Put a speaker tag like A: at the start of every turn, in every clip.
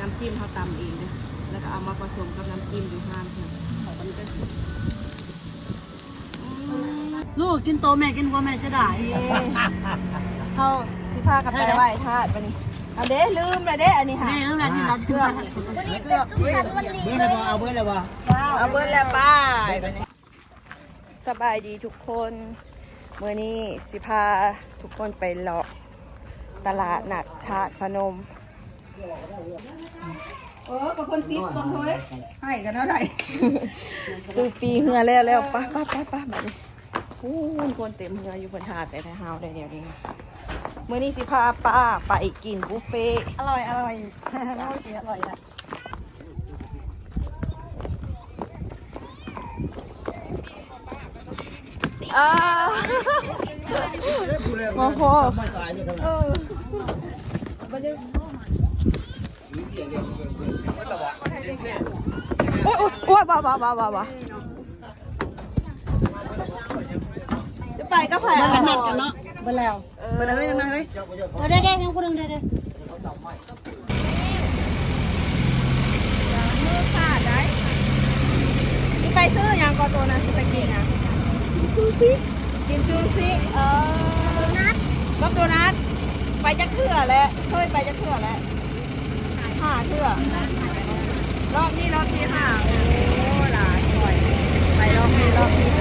A: น้ำจิ้มเขาตำเองนะแล้วก็เอามาผสมกับน้ำจิ้มอยู่ห้ามเพื่อนลูกกินโตแม่กินกว่าแม่เสียดายเขาสิพากับไปไหว้ธาตุปะนี่เอาเด้ลืมเลยเด้อันนี้ค่ะนี่ลืมเลยที่เราเกลือเอาเบิร์ดเลยบ่เอาเบิร์ดแล้วป้าสบายดีทุกคนเมื่อนี้สิพาทุกคนไปเลาะตลาดนัดธาตุพนมกับคนติดตรงเฮ้ยให้กันเท่าไหร่ซื้อปีเหือแล้วป้าแบบนี้คนเต็มเหืออยู่บนถาดแต่ไทยเฮาได้เดี๋ยวนี้เมื่อนี้สิพาป้าไปกินบุฟเฟ่อร่อยอร่อยนะโอ้โหโอ้ยบ้าจะไปก็ไปกันนัดกันเนาะไปแล้วไปเลยยังไงเฮ้ยได้ยังคนหนึ่งได้มือขาดได้ที่ไปซื้อยังก่อนตัวนะที่ไปกินนะกินซูชิรอบโดนัทไปจักเถื่อแล้วเคยไปจักเถื่อแล้ว5 เถื่อรอบนี้5โอ้หลายบ่อยไปรอบที่5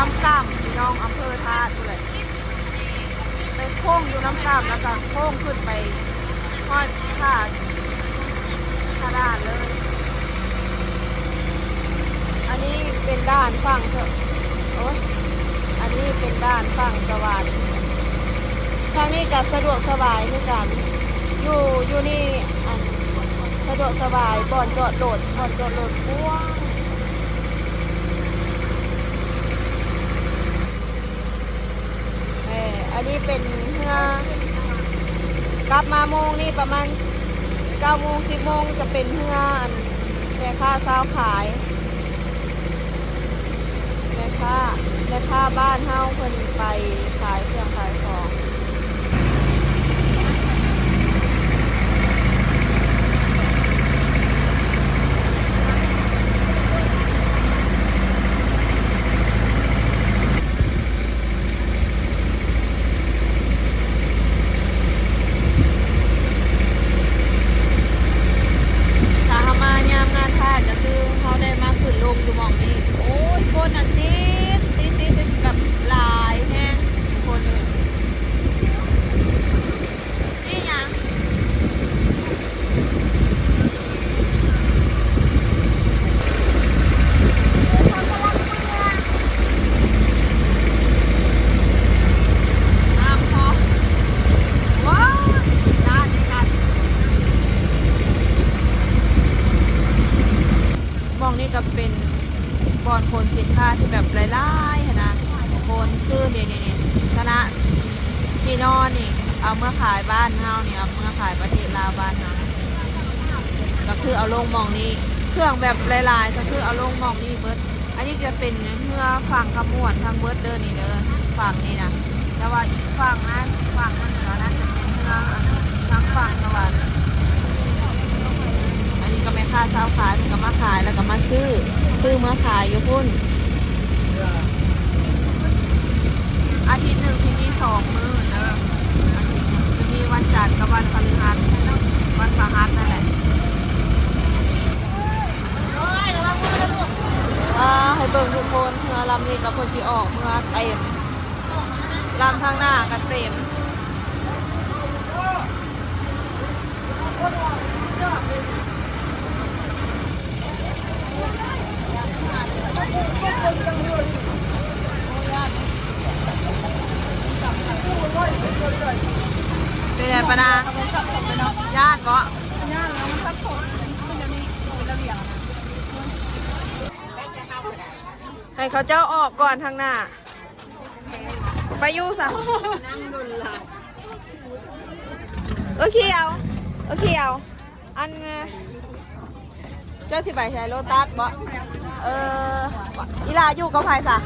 A: น้ำกำพี่น้องอำเภอธาตุเลยไปโค้งอยู่น้ำกำแล้วก็โค้งขึ้นไปทอดธาตุด้านเลยอันนี้เป็นด้านฝั่งอันนี้เป็นด้านฝั่งสวรรค์ทางนี้ก็สะดวกสบายเหมือนกันอยู่นี่สะดวกสบายบ่อนจอดรถกว้างอันนี้เป็นเรือกลับมาโมงนี่ประมาณ9 โมง 10 โมงจะเป็นเรือแม่ค้าเช้าขายแม่ค้าบ้านเฮาเพิ่นไปขายเครื่องขายของจะเป็นบอนคนสินค้าที่แบบไล่ๆนะคนคือนี่คณะที่นอนนี่เอาเมื่อขายบ้านเฮาเนี่ยเอาเมื่อขายประเทศลาวบ้านเฮาก็คือเอาลงมองนี่เครื่องแบบลายๆก็คือเอาลงมองนี่เบิร์ดอันนี้จะเป็นเมื่อฝั่งขมวดทางเบิร์ดเดินนี่เด้อฝั่งนี้นะแต่ว่าอีกฝั่งนั้นฝั่งมันเหนือนั้นจะเป็นเมื่อทางฝั่งตะวันก็ไม่ค่าเช้าขายมันก็มาขายแล้วก็มาซื้อเมื่อขายอยู่พุ่นอาทิตย์หนึ่งที่นี่2 มื้อเด้อจะมีวันจันทร์กับวันพฤหัสวันพฤหัสนั่นแหละให้เบิ่งทุกคนเมื่อลำนี้กับคนสิออกเมื่อเต็มลำทางหน้าก็เต็ม ญาติ เป็นไงปะนางญาติก็ให้เขาเจ้าออกก่อนทางหน้าไปยู่สะเขียวอันเจ้าสิไปใช้โลตัสบ่อีลาอยู่กับไผซะ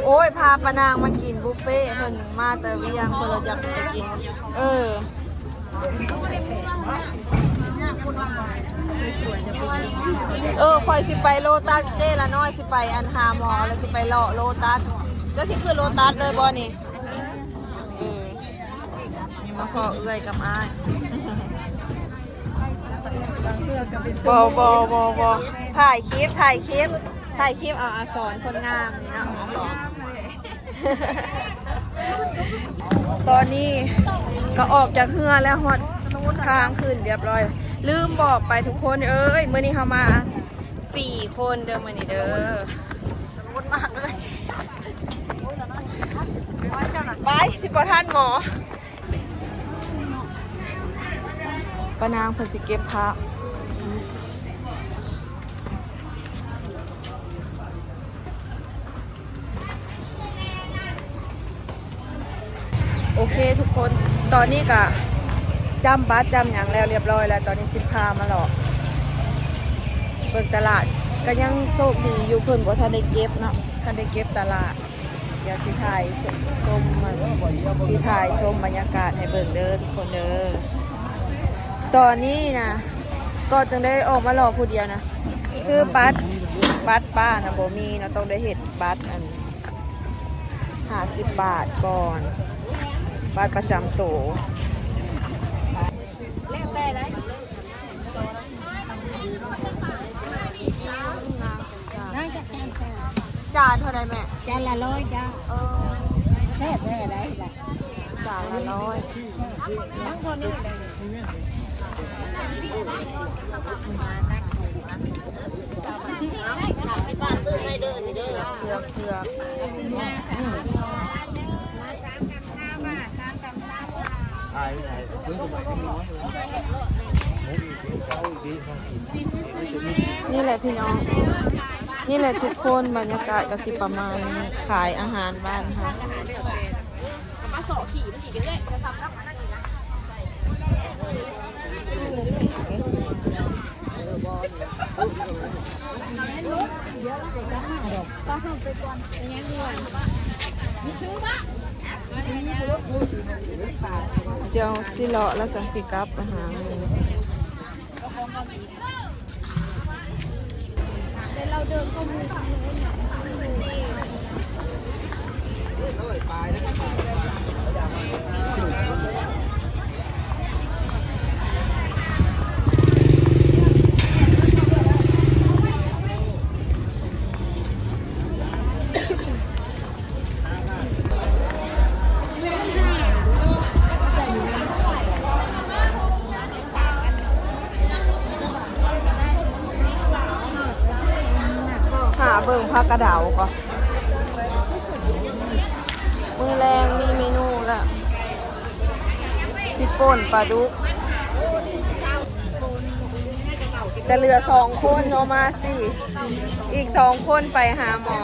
A: โอ้ยพาปานางมากินบุฟเฟ่เพิ่นมาแต่เวียงเพิ่นเราอยากไปกินคอยสิไปโลตัสเจ้ละน้อยสิไปอันหาหมอแล้วสิไปเลาะโลตัสก็สิคือโลตัสเลยบ่นี่นี่มาขอเอื้อยกับอ้ายบถ่ายคลิปเอาสอนคนงามนี่เนาะตอนนี้ก็ออกจากเฮือแล้วฮอดทางขึ้นเรียบร้อยลืมบอกไปทุกคนมื้อนี้เฮามา4 คนเด้อมื้อนี้เด้อวุ่นมากเลยไปสิบ่ทันหมอปานางเพิ่นสิเก็บพระโอเคทุกคนตอนนี้ก็จำบัตรจำอย่างแล้วเรียบร้อยแล้วตอนนี้สิพามาหรอกเปิดตลาดก็ยังโชคดีอยู่เพิ่นบ่ทันได้เก็บเนาะทันได้เก็บตลาดเดี๋ยวสิถ่ายชมมันที่ถ่ายชมบรรยากาศให้เบิ่งเด้อทุกคนเด้อตอนนี้นะก็จึงได้ออกมาหลอกผู้เดียวนะคือบัตรป้านะบ่มีเนาะต้องได้เฮ็ดบัตรอัน50 บาทก่อนบัตรประจำตัวจานเท่าไรแม่จานละ100จ้าแค่ได้จานละ100ทั้งคนนี่30 บาทซื้อให้เด้อนี่เด้อเสือกนี่แหละพี่น้องนี่แหละทุกคนบรรยากาศก็สิประมาณนี้ขายอาหารบ้านค่ะเดี๋ยวสิเลาะแล้วจังสิกลับอาหารเราเดินก็มือทางโน้นเบิ่งผักกระเดาก่อนมือแรงมีเมนูละสิป่นปลาดุกแต่เหลือ2 คนเนาะมาสิอีก2 คนไปหาหมอ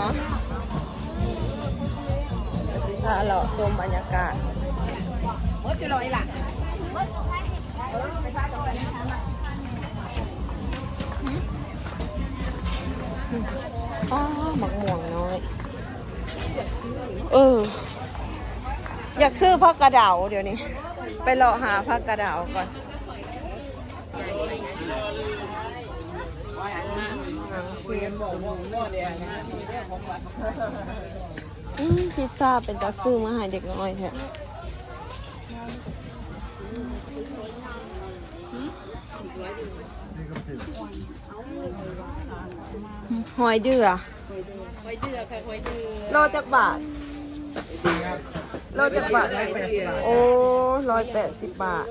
A: สิพาเราชมบรรยากาศหมักม่วงน้อยอยากซื้อผักกระเดาเดี๋ยวนี้ไปเลาะหาผักกระเดาก่อนพิซซ่าเป็นจะซื้อมาให้เด็กน้อยแท้หอยเดือค่ะหอยเดือโลจักบาทโลจักบาทโอ้180 บาท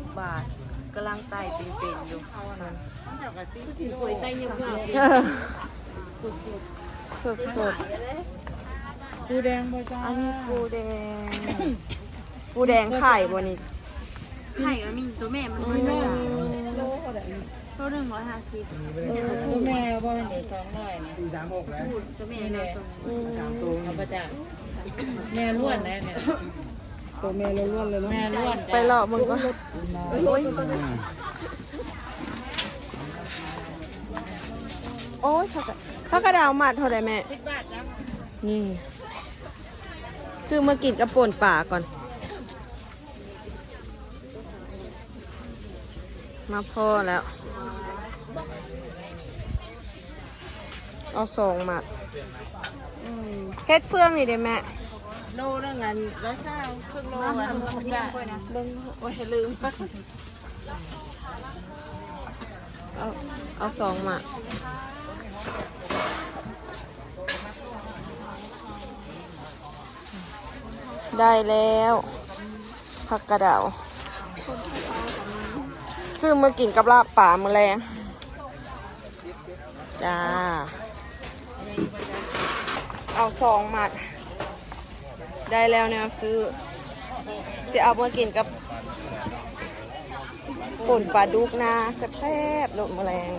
A: 180 บาทกำลังไต่เป็นๆอยู่ สดสด
B: ปูแดงบ่จ้า
A: อันนี้ปูแดง ปูแดงไข่บนนี้
C: ไข่ก็มีตัวแม่มันด้วยนะตัว150
B: ตัวแม่บ่มันเดือ200นะ
D: 436แล้ว
C: ตัวแม่เราส่ง
B: เอาไปจ้ะแม่ล้วนแน่เนี่ย
D: ตัวแม่ล้วนๆเลยเนาะ
B: แม่ล้วน
A: ไปหลอกมึงก็โอ้ยถ้ากระดาวหมัดเท่าไรแม่
B: 10 บาทจ้ะ
A: นี่ซื้อมากินกับป่นป่าก่อน มาพ่อแล้ว เอา2 หมัดเฮ็ดเฟืองนี่เด้แม่
B: โลนึงอัน120ครึ่งโลอัน30 บาท
A: เบิ่งโอ้ยลืมเอา2 หมัดได้แล้วผักกระเดาซื้อมากินกับลาบป่ามื้อแรงจ้าเอา2 หมัดได้แล้วเนี่ยซื้อจะเอามากินกับป่นปลาดุกนาแซ่บๆลมแมลง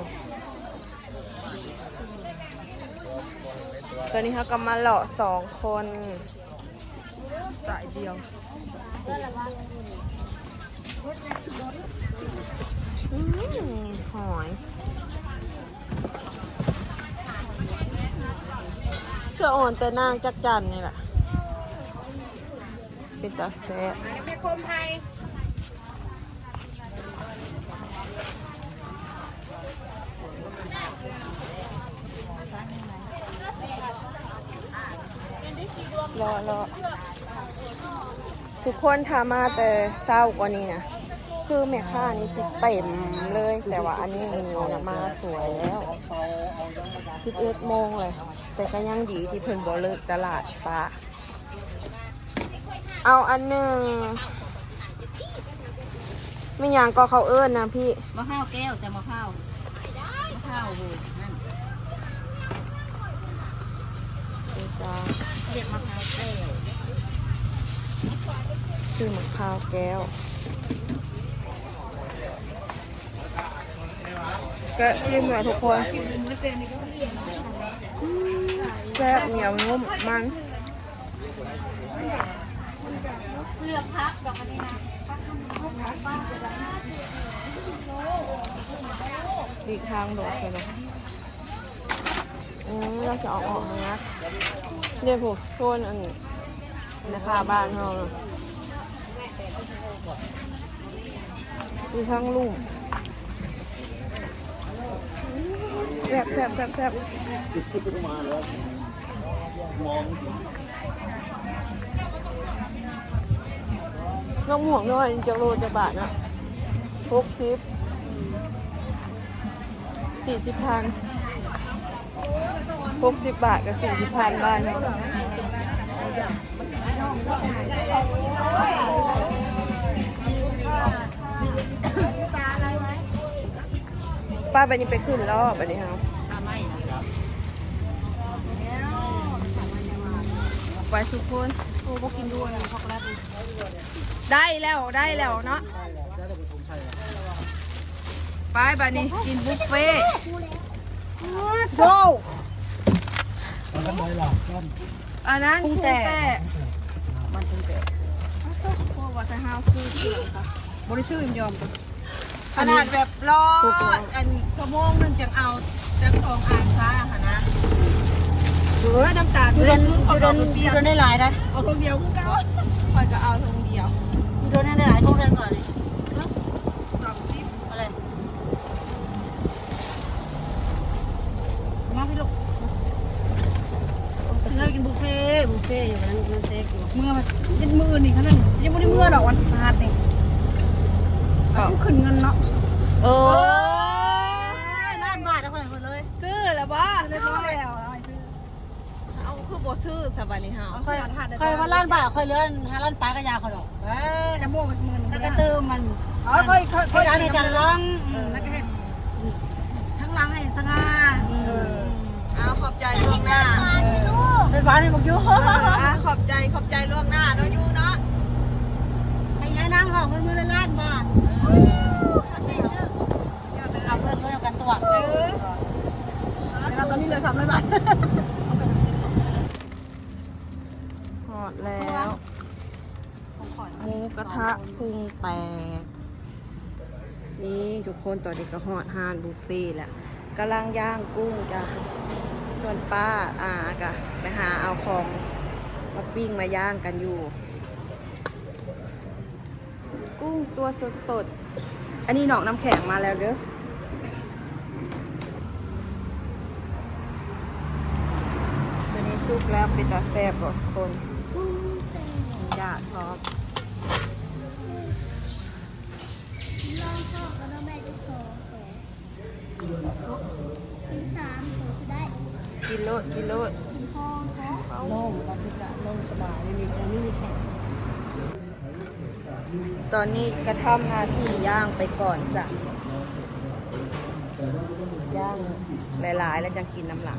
A: ตอนนี้เขากำมาเลาะ2 คนสายเดียวหอยเสื้ออ่อนแต่นางจักจันนี่แหละเป็นตาแซ่บ
B: แม่คมไทย
A: รอทุกคนทามาแต่เศร้ากว่านี้นะคือแม่ค้านี่สิเต็มเลย แต่ว่าอันนี้มีนะมาสวยแล้ว11 โมงเลย แต่ก็ยังดีที่เพิ่นบ่เลิกตลาดปะเอาอันหนึ่งไม่อย่างก็เขาเอิ้นนะพี่
C: มะพร้าวแก้วแต่มะพร้าวโหนั่น
A: นี่จ้า
C: เรียกมะพร้าวแก้ว
A: ชื่อมะพร้าวแก้วก็ชิมเลยทุกคนแซ่บเหนียวนุ่มมัน
C: เลือกพักดอกอันนี้นะ
A: ดีทางโดดเลยนะเราจะเอาออกนะเดี๋ยวผมโซนอันนี้นะคะบ้านเราดีทางลุ่มแซ่บน้องหมวกด้วยจะโลจะบาทนะ60 40,000 60 บาทกับ40,000 บาทนะป้าไปนี่ไปขึ้นรอบอันนี้ครับ
C: ไม่นะ
A: ไปทุกคน
C: โอ้ก็กินด้วยช็อกโกแลต
A: ได้แล้วเนาะไปบัดนี้กินบุฟเฟ่ต์โจ
D: มันกันเลยหรอต้น
A: อันนั้นกุ้งแต่
D: มันเป็นแต่
A: พวกว่าจะห้าวซื้อเสื่อค่ะ
D: บริสุทธิ์ยอมกัน
A: ขนาดแบบรออันชั่วโมงนึงจังเอาจังของอ่านค้าค่ะนะน้ำตาลเล่นเอาดอกเดียว
C: ได้หลายนะ
A: เอาทงเดียวคือเก่าคอยก็เอาทงเดียว
C: โดนได้หลายทุกเดือนก่อนเลย
A: 20
C: อะไร
D: มาพี่ลูกเรากินบุฟเฟ่อยู่นั้นมันเซ็กอยู่เมื่อมันเป็นมือนี่ขนาดยังไม่ได้เมื่อหรอกวันพาดนี่เอาขึ้นเงินเนาะ
A: โอ้
C: ล้านบาทแล้วคนเลย
A: ซื้อแล้วบ่
D: ได้พอแล้วซื้อ
A: เอาคือบ่ซื้อสบายนี่ฮะ
D: เอาใส่ถาด
C: เคยว่าล้านบาทเคยเลื่อน5 ล้านปลากระยาเขาหรอก
D: จะโม่เป็นมือ
C: แล้วก็เติมมัน
D: ค่อย
C: ร้านในจันทร์ร้อง
D: แล้วก็เห็นทั้งหลังให้สง่า
A: อ เอาขอบใจล่วงหน้า
D: เป็นบ้านให้บอกอยู่
A: ขอบใจล่วงหน้าเนาะยูเนาะ
D: ให้ยายนั่งห้องมันมือละล้านบาทเอาเพื่อนก็ยังกันตัวแล้วตอนนี้เหลือ300 บาท
A: หอดแล้วหมูกระทะพุงแตกนี่ทุกคนตอนนี้ก็หอดฮานบุฟเฟ่แล้วกำลังย่างกุ้งจ้ะส่วนป้ากะไปหาเอาของมาปิ้งมาย่างกันอยู่ กุ้งตัวสดๆอันนี้หนอกน้ำแข็งมาแล้วเด้อตัวนี้สุกแล้วเป็นตาแซ่บบ่ทุกคนญาติพร้อมกินโลด
D: โล่งเราจะโล่งสบายไม่มีแข็ง
A: ตอนนี้กระทำหน้าที่ย่างไปก่อนจ้ะย่างหลายๆแล้วจะกินน้ำหลัง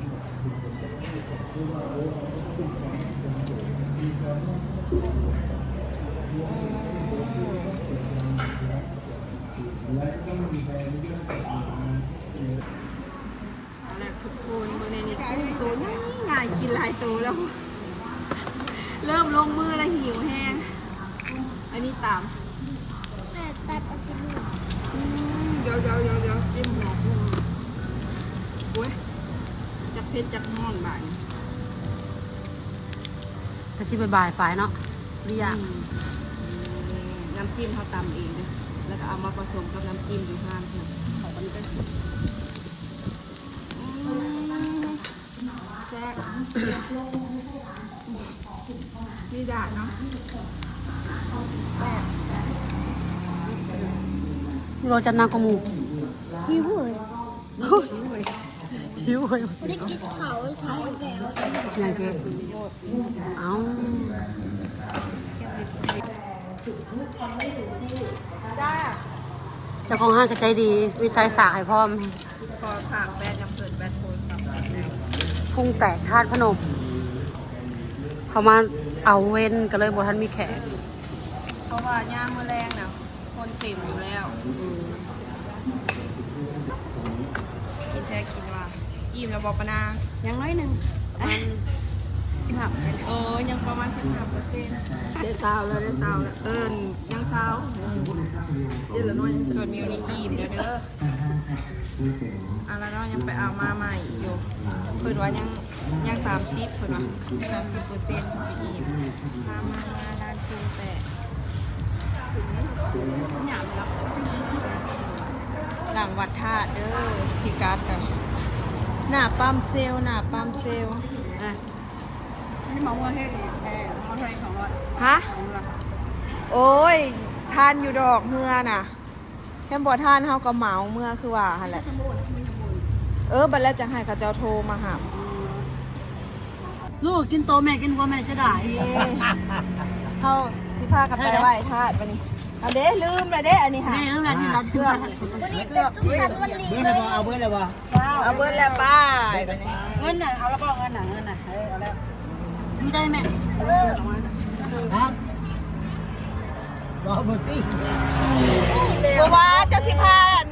A: เอาละทุกคนเมื่อในนี้กุ้งตัวง่ายกินหลายตัวแล้ว เริ่มลงมือแล้วหิวแห้งอันนี้ตามเดี๋ยวจิ้มหัวกุ้งโอ้ยจักเพชรจักม่อนบ่าย
D: กระซิบบ่ายไปเนาะ
A: หรือยังน้ำจิ้มเขาตำเองเลยแล้วก็เอามาผสมกับน้ำจิ้มอยู่ห้างเพื่อนของมันก็แซ่บนี่ด่าเนาะ
D: โรจันนากมู
C: หิวเลย
D: หิวเลย
C: ได้กินเขาเช้าแล้ว
D: อย่างเจ๊เอา
A: จ้า
D: เจ้าของห้างก็ใจดีวิสัยสากให้พร้อม
A: ขอฝากแบรนด์จำเกิดแบรนด์โทรศัพท์แล้ว
D: พุ่งแตกธาตุพนมเขามาเอาเว้นก็เลยบอกท่านมีแขก
A: เพราะว่าย่างแมลงน่ะคนเต็มอยู่แล้วกินแท้กินว่าอิ่มแล้วบอกปะนา
D: ยังน้อยหนึ่ง15%
A: ยังประมาณ 15%ได้เช้าแล้วยังเช้าเดี๋ยวละน้อยส่วนมิวนี่อิ่มเด้อแล้วเนาะยังไปเอามาใหม่อยู่เพิ่นว่ายัง30เพิ่นว่า30%กินอิ่มมาร้านกุ้งแต่หลังวัดธาตุเด้อพี่การ์ดกันหน้าปั๊มเซลอ่ะ
D: นี่มองว่าให้แพ้เขาให้200
A: ฮะโอ้ยทานอยู่ดอกเมื่อน่ะแค่บ่ทานเฮาก็เหมาเมื่อคือว่าหั่นแหละบัดแล้วจังให้เขาเจ้าโทรมาหา
D: ลูกกินโตแม่กินวัวแม่เสียดาย
A: เฮาสิพากันไปไหว้ธาตุบัดนี้เอาเด้ลืมเลยเด้อันนี้ค่ะ
D: นี่นั่นแหละที่เรา
A: เกือบ
B: เอาเบิ้ลเลยบ่
A: เอาเบิดแล้วป้าบัดนี้
D: เงินน่ะเอาแล้วก็เงินน่ะเอาแล้วดีใจแม่
B: ครับรอมาสิ
A: บ่ว่าเจ้าสิพาอัน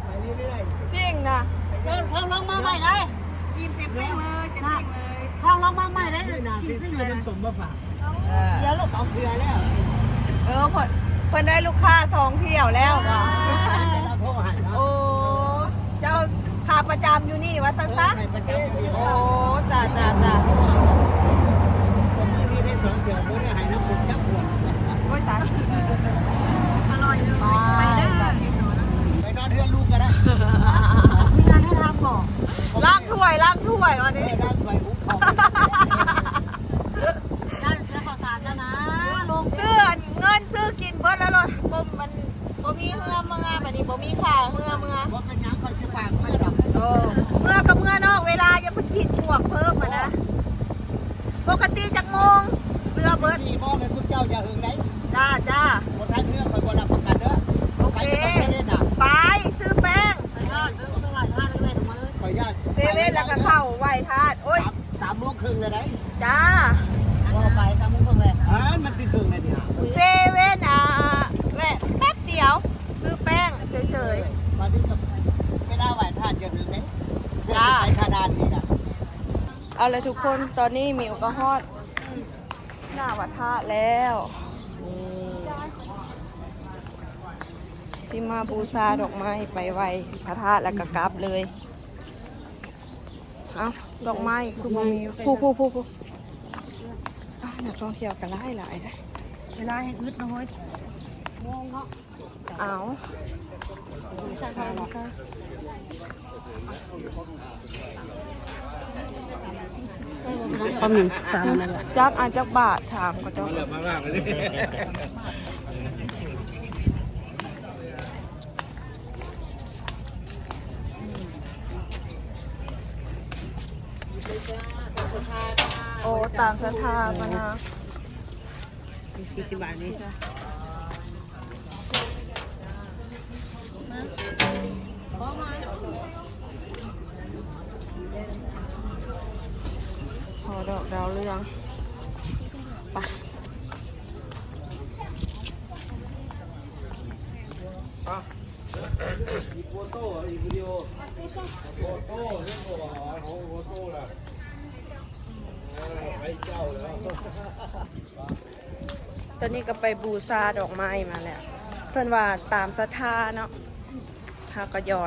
B: ไปเรื่อย
A: สิ่งน่ะ
D: เพิ่งลงมาใหม่ได้
A: ยิ้มเต็มเลยเต็มเลย
D: เพิ่งลงมาใหม่ได้
B: ๆนา
D: ขี่
B: ซื้
D: ซิ่ง
B: อ
D: เลย
B: น้ำสมมาฝาก
D: เดี๋ยวลูก
B: 2 เทื่อแล้ว
A: เพิ่นได้ลูกค้า2เที่ยวแล้วว่ะ
B: เราโทรให้เนาะ
A: โอ้เจ้าขาประจำอยู่นี่ว่าซะซะ
B: ให้ประจำอยู่นี่
A: โอ้จ้า
B: ผมไม่มีได้2 เทื่อบ่ได้ให้น้ำผมจักขวด
A: โอ้ยตายอร่อยเลยไปเด้อ
B: ไปนอนเทื่อลูกก็ได้
D: มีงานให้ทำก่อน
A: ล้างถ้วยวันนี้
B: ได้ไปหุบเขา
D: ด้านเสื้อข่าวสารจ้านะลง
A: ซื้อเงินซื้อกินเบิดแล้วรถมันบ่มีเมื่อแบบนี้บ่มีค่าเมื่อ
B: ว่าเป็นหยังเขาสิฝากเมื่อดอก
A: โอ้เมื่อกับเมื่อนอกเวลาอย่าไปคิดบวกเพิ่มนะปกติจักโมงเรือเบิด
B: 4 โมงเนี่ยสุดเจ้าอย่าหึงได้
A: จ้า
B: บ่ทันเรื่องคอยบ่รับประกันเด้อ
A: โอ
B: ไป
A: เค
B: จะต้องเล่นน่ะ
A: ไปซื้อแป้ง
D: ยอดเรื่องตลาดท่าเล็กๆออกมาเลย
B: ขออนุญาต
A: เซเว่นแล้วก็เข้าไหว้ท่า
E: เลยได้
A: จ้า
D: ว่าไปตามมุ้งเพิ่งเลย
E: มันสิถึงเลยดิฮะ
A: เซเว่นแวะแป๊บเดียว ซื้อแป้งเฉย
E: มาที่กับไม่ได้ไหวทานเยอะนึงไหมไปคาดานนี่นะ
A: ๆเอาเลยทุกคนตอนนี้มิวก็ฮอดหน้าวัดท่าแล้วนี่สิมาบูชาดอกไม้ไปไว้พระธาตุแล้วก็กลับเลยเอาดอกไม้คือบ่มีผู้นักท่องเที่ยวกันหลายนะ
D: เวลาให้อึดนะเฮ้ยมองเนาะ
A: เอา
D: ใช่ค่ะความหนึ่งสามอะไร
A: จักจักบาทถามก็จะ
E: เหลือมากเลย
A: โอ้ตามสถาปนา
D: 40 บาทนี่
A: พอดอกดาวเรืองไปตอนนี้ก็ไปบูชาดอกไม้มาแล้ว เพื่อนว่าตามศรัทธาเนาะถ้าก็หยอ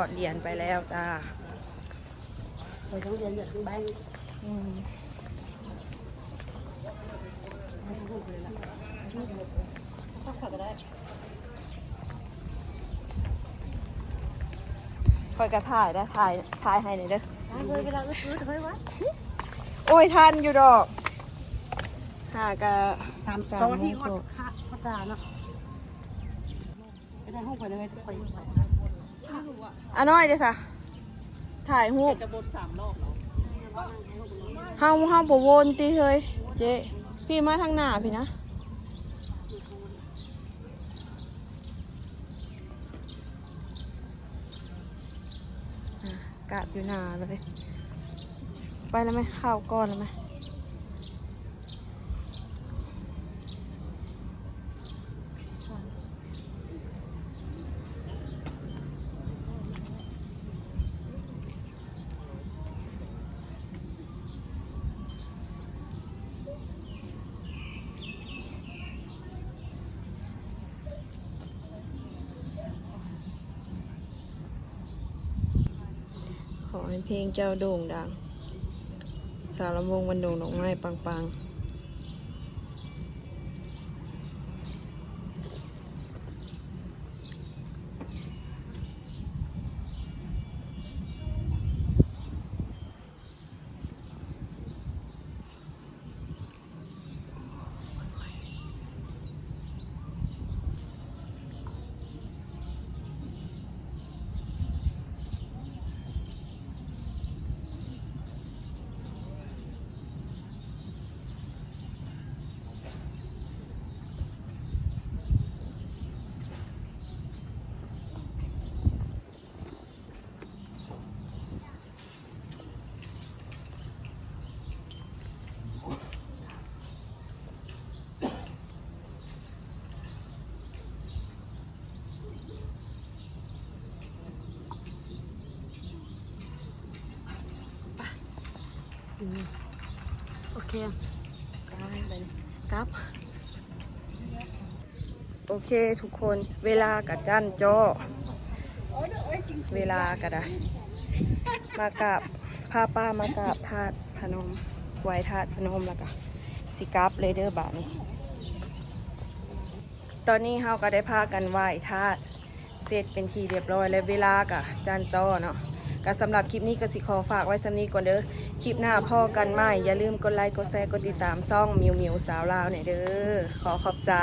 A: ดเหรียญไปแล้วจ้า
D: ไปทั้งเดือนเดือนทั้งใบ
A: อืมคอยกระถ่ายได้ถ่ายให้หน่อยเด้อ
D: เลยเวลาอึดเฮ้ยวะ
A: โอ้ยทันอยู่ดอกหากะ
D: 2 นาทีก็พัฒนาเนาะไปได้ห้องไปเลยไป
A: อ่ะน้อยเด้อค่ะถ่ายรูป
B: จะบด3 รอบแล้ว
A: เฮาบ่วนติเฮ้ยเจ๊พี่มาทางหน้าพี่นะกาดอยู่หน้าเลยไปแล้วไหมข้าวก้อนแล้วไหมขอให้เพลงเจ้าโด่งดัง สารวงวันโด่งดอกไม้ปัง
D: โอเค
A: ครับ โอเคทุกคนเวลากับจันจ้อเวลาก็ได้มากราบพาป้ามากราบธาตุพนมไหว้ธาตุพนมแล้วก็สิกลับเลยเด้อบาทนี้ตอนนี้เฮาก็ได้พากันไหว้ธาตุเสร็จเป็นทีเรียบร้อยแล้วเวลากับจันจ้อเนาะก็สำหรับคลิปนี้ก็สิขอฝากไว้สำนี้ก่อนเด้อคลิปหน้าพ่อกันใหม่อย่าลืมกดไลค์กดแชร์กดติดตามซ่องมิวสาวลาวเนี่ยเด้อขอบใจ